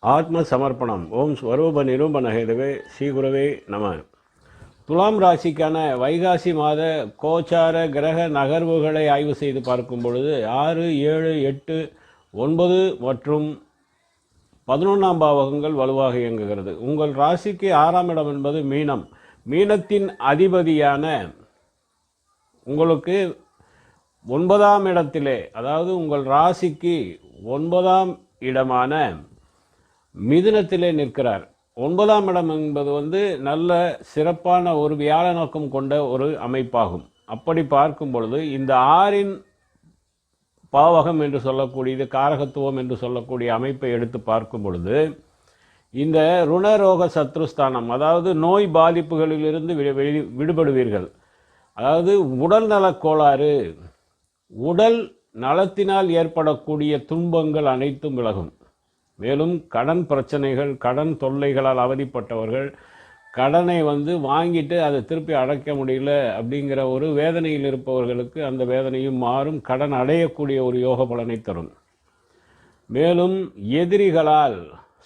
ஆத்ம சமர்ப்பணம். ஓம் ஸ்வரூப நிரூபண ஹேதவே ஸ்ரீகுரவே நம. துலாம் ராசிக்கான வைகாசி மாத கோச்சார கிரக நகர்வுகளை ஆய்வு செய்து பார்க்கும் பொழுது 6, 7, 8, 9 மற்றும் 11ஆம் பாவகங்கள் வலுவாக இயங்குகிறது. உங்கள் ராசிக்கு 6ஆம் இடம் என்பது மீனம். மீனத்தின் அதிபதியான உங்களுக்கு 9ஆம் இடத்திலே, அதாவது உங்கள் ராசிக்கு 9ஆம் இடமான மிதுனத்திலே நிற்கிறார். 9ஆம் இடம் என்பது நல்ல சிறப்பான ஒரு வியாழ நோக்கம் கொண்ட ஒரு அமைப்பாகும். அப்படி பார்க்கும் பொழுது இந்த 6இன் பாவகம் என்று சொல்லக்கூடியது, காரகத்துவம் என்று சொல்லக்கூடிய அமைப்பை எடுத்து பார்க்கும் பொழுது இந்த ருணரோக சத்ருஸ்தானம், அதாவது நோய் பாதிப்புகளிலிருந்து விடுபடுவீர்கள். அதாவது உடல் நலக் கோளாறு, உடல் நலத்தினால் ஏற்படக்கூடிய துன்பங்கள் அனைத்தும் விலகும். மேலும் கடன் பிரச்சனைகள், கடன் தொல்லைகளால் அவதிப்பட்டவர்கள், கடனை வாங்கிட்டு அதை திருப்பி அடைக்க முடியல அப்படிங்கிற ஒரு வேதனையில் இருப்பவர்களுக்கு அந்த வேதனையும் மாறும். கடன் அடையக்கூடிய ஒரு யோக பலனை தரும். மேலும் எதிரிகளால்,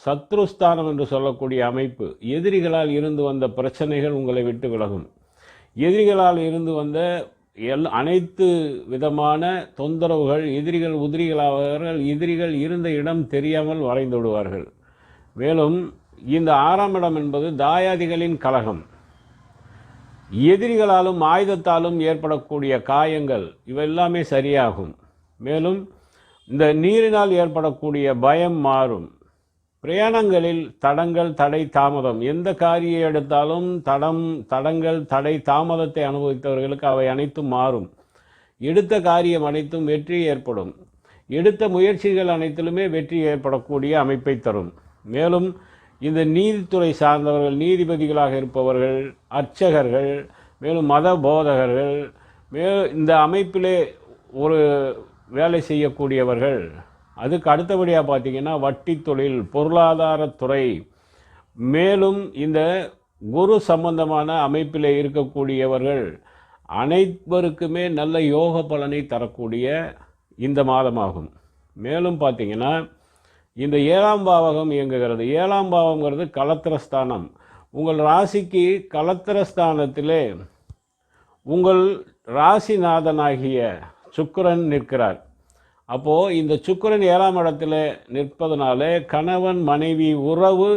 சத்ருஸ்தானம் என்று சொல்லக்கூடிய அமைப்பு, எதிரிகளால் இருந்து வந்த பிரச்சனைகள் உங்களை விட்டு விலகும். எதிரிகளால் இருந்து வந்த அனைத்து விதமான தொந்தரவுகள், எதிரிகள் உதிரிகளாவார்கள். எதிரிகள் இருந்த இடம் தெரியாமல் வரைந்து விடுவார்கள். மேலும் இந்த 6ஆம் இடம் என்பது தாயாதிகளின் கலகம், எதிரிகளாலும் ஆயுதத்தாலும் ஏற்படக்கூடிய காயங்கள், இவெல்லாமே சரியாகும். மேலும் இந்த நீரினால் ஏற்படக்கூடிய பயம் மாறும். பிரயாணங்களில் தடங்கள், தடை, தாமதம், எந்த காரியம் எடுத்தாலும் தடங்கள், தடை, தாமதத்தை அனுபவித்தவர்களுக்கு அவை அனைத்தும் மாறும். எடுத்த காரியம் அனைத்தும் வெற்றி ஏற்படும். எடுத்த முயற்சிகள் அனைத்திலுமே வெற்றி ஏற்படக்கூடிய அமைப்பை தரும். மேலும் இந்த நீதித்துறை சார்ந்தவர்கள், நீதிபதிகளாக இருப்பவர்கள், அர்ச்சகர்கள், மேலும் மத போதகர்கள், இந்த அமைப்பிலே ஒரு வேலை செய்யக்கூடியவர்கள், அதுக்கு அடுத்தபடியாக பார்த்தீங்கன்னா வட்டி தொழில், பொருளாதாரத்துறை, மேலும் இந்த குரு சம்பந்தமான அமைப்பில் இருக்கக்கூடியவர்கள் அனைவருக்குமே நல்ல யோக பலனை தரக்கூடிய இந்த மாதமாகும். மேலும் பார்த்தீங்கன்னா இந்த 7ஆம் பாவகம் இயங்குகிறது. 7ஆம் பாவங்கிறது கலத்திரஸ்தானம். உங்கள் ராசிக்கு கலத்திரஸ்தானத்திலே உங்கள் ராசிநாதனாகிய சுக்கிரன் நிற்கிறார். அப்போது இந்த சுக்கிரன் 7ஆம் இடத்துல நிற்பதனாலே கணவன் மனைவி உறவு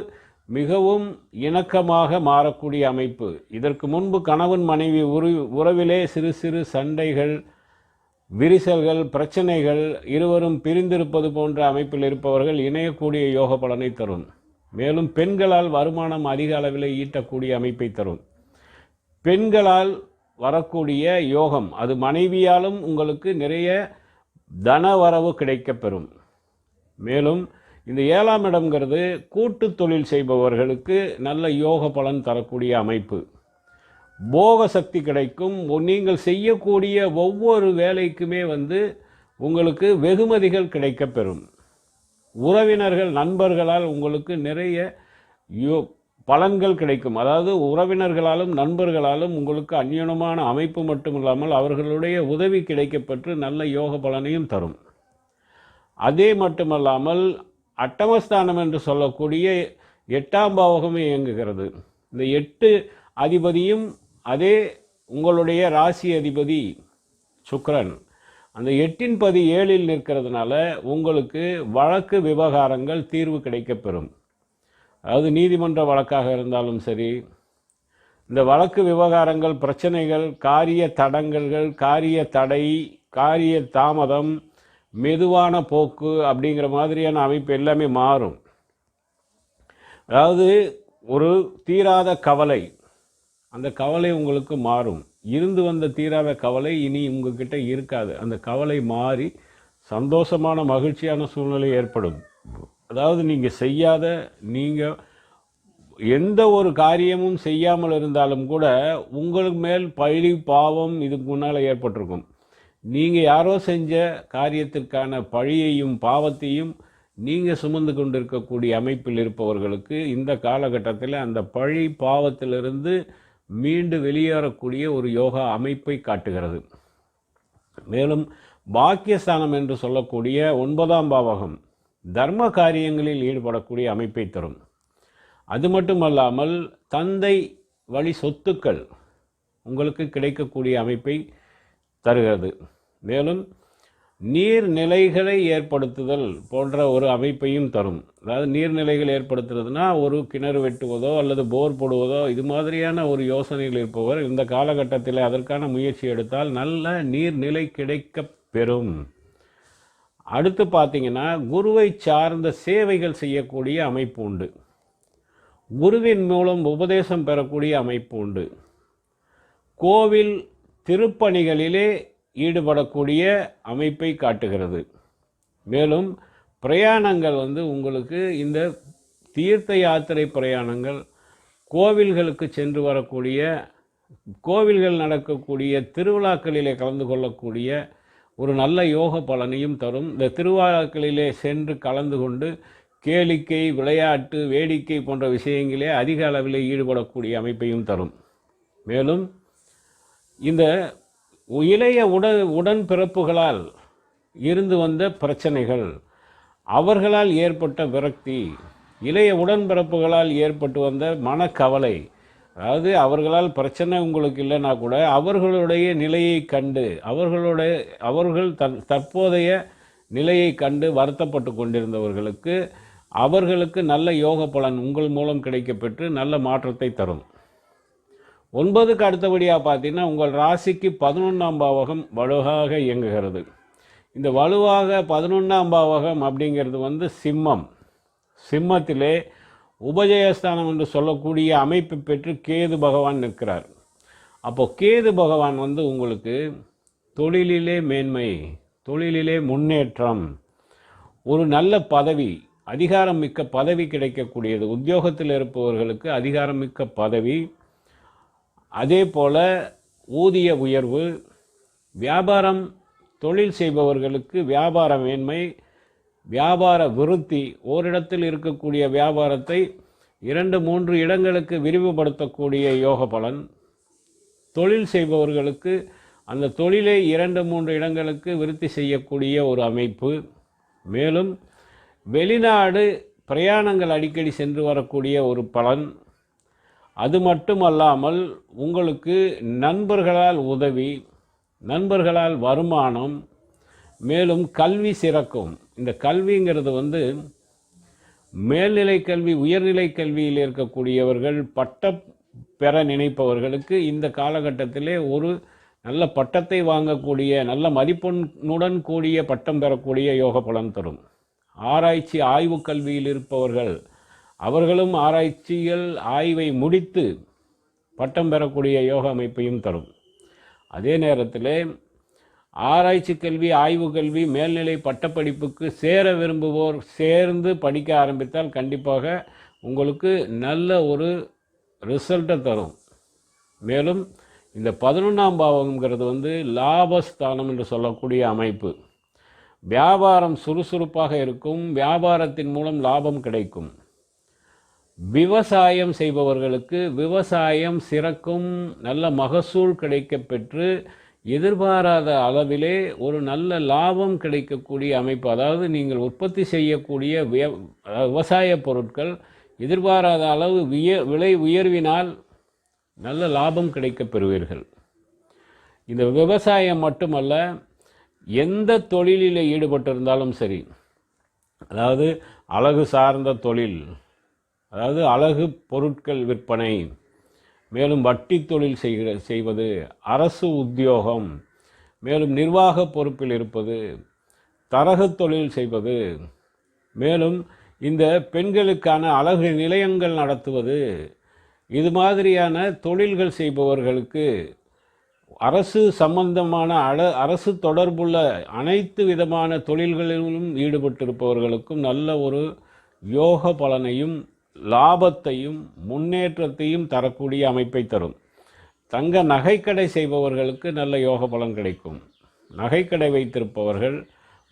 மிகவும் இணக்கமாக மாறக்கூடிய அமைப்பு. இதற்கு முன்பு கணவன் மனைவி உறவிலே சிறு சிறு சண்டைகள், விரிசல்கள், பிரச்சனைகள், இருவரும் பிரிந்திருப்பது போன்ற அமைப்பில் இருப்பவர்கள் இணையக்கூடிய யோக பலனை தரும். மேலும் பெண்களால் வருமானம் அதிக அளவில் ஈட்டக்கூடிய அமைப்பை தரும். பெண்களால் வரக்கூடிய யோகம், அது மனைவியாலும் உங்களுக்கு நிறைய தனவரவு கிடைக்கப்பெறும். மேலும் இந்த 7ஆம் இடம்ங்கிறது கூட்டு தொழில் செய்பவர்களுக்கு நல்ல யோக பலன் தரக்கூடிய அமைப்பு. போக சக்தி கிடைக்கும். நீங்கள் செய்யக்கூடிய ஒவ்வொரு வேலைக்குமே உங்களுக்கு வெகுமதிகள் கிடைக்கப்பெறும். உறவினர்கள், நண்பர்களால் உங்களுக்கு நிறைய பலன்கள் கிடைக்கும். அதாவது உறவினர்களாலும் நண்பர்களாலும் உங்களுக்கு அந்யோன்யமான அமைப்பு மட்டுமில்லாமல் அவர்களுடைய உதவி கிடைக்கப்பெற்று நல்ல யோக பலனையும் தரும். அதே மட்டுமல்லாமல் அட்டமஸ்தானம் என்று சொல்லக்கூடிய 8ஆம் பாவகமே இயங்குகிறது. இந்த 8 அதிபதியும் அதே உங்களுடைய ராசி அதிபதி சுக்கிரன். அந்த 8இன் பதி 7இல் நிற்கிறதுனால உங்களுக்கு வழக்கு விவகாரங்கள் தீர்வு கிடைக்கப்பெறும். அதாவது நீதிமன்ற வழக்காக இருந்தாலும் சரி, இந்த வழக்கு விவகாரங்கள், பிரச்சனைகள், காரிய தடங்கல்கள், காரிய தடை, காரிய தாமதம், மெதுவான போக்கு அப்படிங்கிற மாதிரியான அமைப்பு எல்லாமே மாறும். அதாவது ஒரு தீராத கவலை, அந்த கவலை உங்களுக்கு மாறும். இருந்து வந்த தீராத கவலை இனி உங்ககிட்ட இருக்காது. அந்த கவலை மாறி சந்தோஷமான மகிழ்ச்சியான சூழ்நிலை ஏற்படும். அதாவது நீங்கள் எந்த ஒரு காரியமும் செய்யாமல் இருந்தாலும் கூட உங்களுக்கு மேல் பழி பாவம் இதுக்கு முன்னால் ஏற்பட்டிருக்கும். நீங்கள் யாரோ செஞ்ச காரியத்திற்கான பழியையும் பாவத்தையும் நீங்கள் சுமந்து கொண்டிருக்கக்கூடிய அமைப்பில் இருப்பவர்களுக்கு இந்த காலகட்டத்தில் அந்த பழி பாவத்திலிருந்து மீண்டு வெளியேறக்கூடிய ஒரு யோகா அமைப்பை காட்டுகிறது. மேலும் பாக்கியஸ்தானம் என்று சொல்லக்கூடிய 9ஆம் பாவகம், தர்ம காரியங்களில் ஈடுபடக்கூடிய அமைப்பை தரும். அது மட்டுமல்லாமல் தந்தை வழி சொத்துக்கள் உங்களுக்கு கிடைக்கக்கூடிய அமைப்பை தருகிறது. மேலும் நீர்நிலைகளை ஏற்படுத்துதல் போன்ற ஒரு அமைப்பையும் தரும். அதாவது நீர்நிலைகள் ஏற்படுத்துறதுனா ஒரு கிணறு வெட்டுவதோ அல்லது போர் போடுவதோ இது மாதிரியான ஒரு யோசனையில் இருப்பவர் இந்த காலகட்டத்தில் அதற்கான முயற்சி எடுத்தால் நல்ல நீர்நிலை கிடைக்க பெறும். அடுத்து பார்த்தீங்கன்னா குருவை சார்ந்த சேவைகள் செய்யக்கூடிய அமைப்பு உண்டு. குருவின் மூலம் உபதேசம் பெறக்கூடிய அமைப்பு உண்டு. கோவில் திருப்பணிகளிலே ஈடுபடக்கூடிய அமைப்பை காட்டுகிறது. மேலும் பிரயாணங்கள் உங்களுக்கு இந்த தீர்த்த யாத்திரை பிரயாணங்கள், கோவில்களுக்கு சென்று வரக்கூடிய, கோவில்கள் நடக்கக்கூடிய திருவிழாக்களிலே கலந்து கொள்ளக்கூடிய ஒரு நல்ல யோக பலனையும் தரும். இந்த திருவிழாக்களிலே சென்று கலந்து கொண்டு கேளிக்கை, விளையாட்டு, வேடிக்கை போன்ற விஷயங்களே அதிக அளவில் ஈடுபடக்கூடிய அமைப்பையும் தரும். மேலும் இந்த இளைய உடன்பிறப்புகளால் இருந்து வந்த பிரச்சனைகள், அவர்களால் ஏற்பட்ட விரக்தி, இளைய உடன்பிறப்புகளால் ஏற்பட்டு வந்த மனக்கவலை, அதாவது அவர்களால் பிரச்சனை உங்களுக்கு இல்லைன்னா கூட அவர்களுடைய நிலையை கண்டு அவர்கள் தற்போதைய நிலையை கண்டு வருத்தப்பட்டு கொண்டிருந்தவர்களுக்கு அவர்களுக்கு நல்ல யோக பலன் உங்கள் மூலம் கிடைக்கப்பெற்று நல்ல மாற்றத்தை தரும். 9க்கு அடுத்தபடியாக பார்த்தீங்கன்னா உங்கள் ராசிக்கு 11ஆம் பாவகம் வலுவாக இயங்குகிறது. இந்த வலுவாக 11ஆம் பாவகம் அப்படிங்கிறது சிம்மம். சிம்மத்திலே உபஜயஸ்தானம் என்று சொல்லக்கூடிய அமைப்பு பெற்று கேது பகவான் நிற்கிறார். அப்போது கேது பகவான் உங்களுக்கு தொழிலிலே மேன்மை, தொழிலிலே முன்னேற்றம், ஒரு நல்ல பதவி, அதிகாரம் மிக்க பதவி கிடைக்கக்கூடியது. உத்தியோகத்தில் இருப்பவர்களுக்கு அதிகாரம் மிக்க பதவி, அதே போல் ஊதிய உயர்வு, வியாபாரம் தொழில் செய்பவர்களுக்கு வியாபார மேன்மை, வியாபார விருத்தி, ஓரிடத்தில் இருக்கக்கூடிய வியாபாரத்தை 2-3 இடங்களுக்கு விரிவுபடுத்தக்கூடிய யோக பலன், தொழில் செய்பவர்களுக்கு அந்த தொழிலை 2-3 இடங்களுக்கு விருத்தி செய்யக்கூடிய ஒரு அமைப்பு. மேலும் வெளிநாடு பிரயாணங்கள் அடிக்கடி சென்று வரக்கூடிய ஒரு பலன். அது மட்டுமல்லாமல் உங்களுக்கு நண்பர்களால் உதவி, நண்பர்களால் வருமானம், மேலும் கல்வி சிறக்கும். இந்த கல்விங்கிறது மேல்நிலை கல்வி, உயர்நிலை கல்வியில் இருக்கக்கூடியவர்கள், பட்டம் பெற நினைப்பவர்களுக்கு இந்த காலகட்டத்திலே ஒரு நல்ல பட்டத்தை வாங்கக்கூடிய, நல்ல மதிப்பெண்ணுடன் கூடிய பட்டம் பெறக்கூடிய யோக பலன் தரும். ஆராய்ச்சி ஆய்வு கல்வியில் இருப்பவர்கள் அவர்களும் ஆராய்ச்சிகள் ஆய்வை முடித்து பட்டம் பெறக்கூடிய யோக அமைப்பையும் தரும். அதே நேரத்தில் ஆராய்ச்சி கல்வி, ஆய்வு கல்வி, மேல்நிலை பட்டப்படிப்புக்கு சேர விரும்புவோர் சேர்ந்து படிக்க ஆரம்பித்தால் கண்டிப்பாக உங்களுக்கு நல்ல ரிசல்ட்டை தரும். மேலும் இந்த 11ஆம் பாவம்ங்கிறது லாபஸ்தானம் என்று சொல்லக்கூடிய அமைப்பு. வியாபாரம் சுறுசுறுப்பாக இருக்கும், வியாபாரத்தின் மூலம் லாபம் கிடைக்கும். விவசாயம் செய்பவர்களுக்கு விவசாயம் சிறக்கும், நல்ல மகசூல் கிடைக்கப்பெற்று எதிர்பாராத அளவிலே ஒரு நல்ல லாபம் கிடைக்கக்கூடிய அமைப்பு. அதாவது நீங்கள் உற்பத்தி செய்யக்கூடிய விவசாய பொருட்கள் எதிர்பாராத அளவு விலை உயர்வினால் நல்ல லாபம் கிடைக்கப் பெறுவீர்கள். இந்த விவசாயம் மட்டுமல்ல, எந்த தொழிலில் ஈடுபட்டிருந்தாலும் சரி, அதாவது அழகு சார்ந்த தொழில், அதாவது அழகு பொருட்கள் விற்பனை, மேலும் வட்டி தொழில் செய்வது, அரசு உத்தியோகம், மேலும் நிர்வாக பொறுப்பில் இருப்பது, தரகு தொழில் செய்வது, மேலும் இந்த பெண்களுக்கான அழகு நிலையங்கள் நடத்துவது, இது மாதிரியான தொழில்கள் செய்பவர்களுக்கு, அரசு சம்பந்தமான அரசு தொடர்புள்ள அனைத்து விதமான தொழில்களிலும் ஈடுபட்டிருப்பவர்களுக்கும் நல்ல யோக பலனையும் லாபத்தையும் முன்னேற்றத்தையும் தரக்கூடிய அமைப்பை தரும். தங்க நகைக்கடை செய்பவர்களுக்கு நல்ல யோக பலன் கிடைக்கும். நகைக்கடை வைத்திருப்பவர்கள்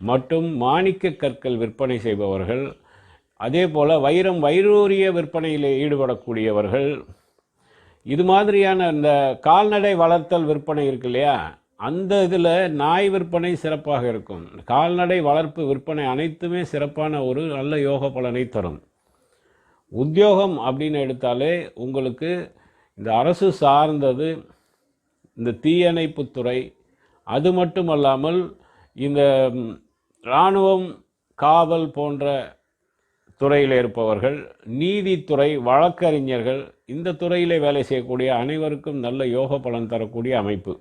மற்றும் மாணிக்க கற்கள் விற்பனை செய்பவர்கள், அதே போல் வைரூரிய விற்பனையில் ஈடுபடக்கூடியவர்கள், இது மாதிரியான இந்த கால்நடை வளர்த்தல் விற்பனை இருக்கு இல்லையா, அந்த இதில் நாய் விற்பனை சிறப்பாக இருக்கும். கால்நடை வளர்ப்பு விற்பனை அனைத்துமே சிறப்பான ஒரு நல்ல யோக பலனை தரும். உத்தியோகம் அப்படின்னு எடுத்தாலே உங்களுக்கு இந்த அரசு சார்ந்தது, இந்த தீயணைப்புத்துறை, அது மட்டுமல்லாமல் இந்த இராணுவம், காவல் போன்ற துறையில் இருப்பவர்கள், நீதித்துறை, வழக்கறிஞர்கள், இந்த துறையில் வேலை செய்யக்கூடிய அனைவருக்கும் நல்ல யோக பலன் தரக்கூடிய அமைப்பு.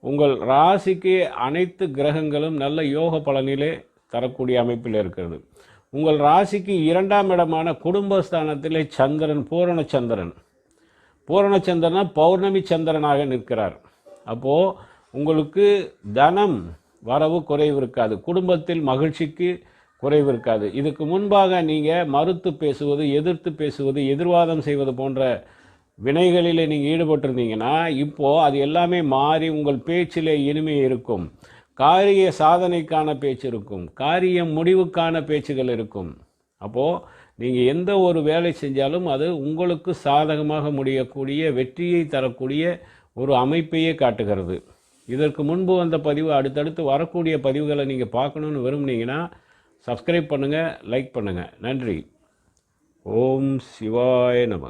உங்கள் ராசிக்கு அனைத்து கிரகங்களும் நல்ல யோக பலனிலே தரக்கூடிய அமைப்பில் இருக்கிறது. உங்கள் ராசிக்கு 2ஆம் இடமான குடும்பஸ்தானத்திலே சந்திரன், பூரணச்சந்திரனா பௌர்ணமி சந்திரனாக நிற்கிறார். அப்போது உங்களுக்கு தனம் வரவு குறைவு இருக்காது, குடும்பத்தில் மகிழ்ச்சிக்கு குறைவு இருக்காது. இதுக்கு முன்பாக நீங்கள் மறுத்து பேசுவது, எதிர்த்து பேசுவது, எதிர்வாதம் செய்வது போன்ற வினைகளில் நீங்கள் ஈடுபட்டிருந்தீங்கன்னா இப்போது அது எல்லாமே மாறி உங்கள் பேச்சிலே இனிமை இருக்கும். காரிய சாதனைக்கான பேச்சு இருக்கும், காரியம் முடிவுக்கான பேச்சுகள் இருக்கும். அப்போது நீங்கள் எந்த ஒரு வேலை செஞ்சாலும் அது உங்களுக்கு சாதகமாக முடியக்கூடிய, வெற்றியை தரக்கூடிய ஒரு அமைப்பையே காட்டுகிறது. இதற்கு முன்பு வந்த பதிவு, அடுத்தடுத்து வரக்கூடிய பதிவுகளை நீங்கள் பார்க்கணுன்னு விரும்புனீங்கன்னா சப்ஸ்கிரைப் பண்ணுங்கள், லைக் பண்ணுங்கள். நன்றி. ஓம் சிவாய நம.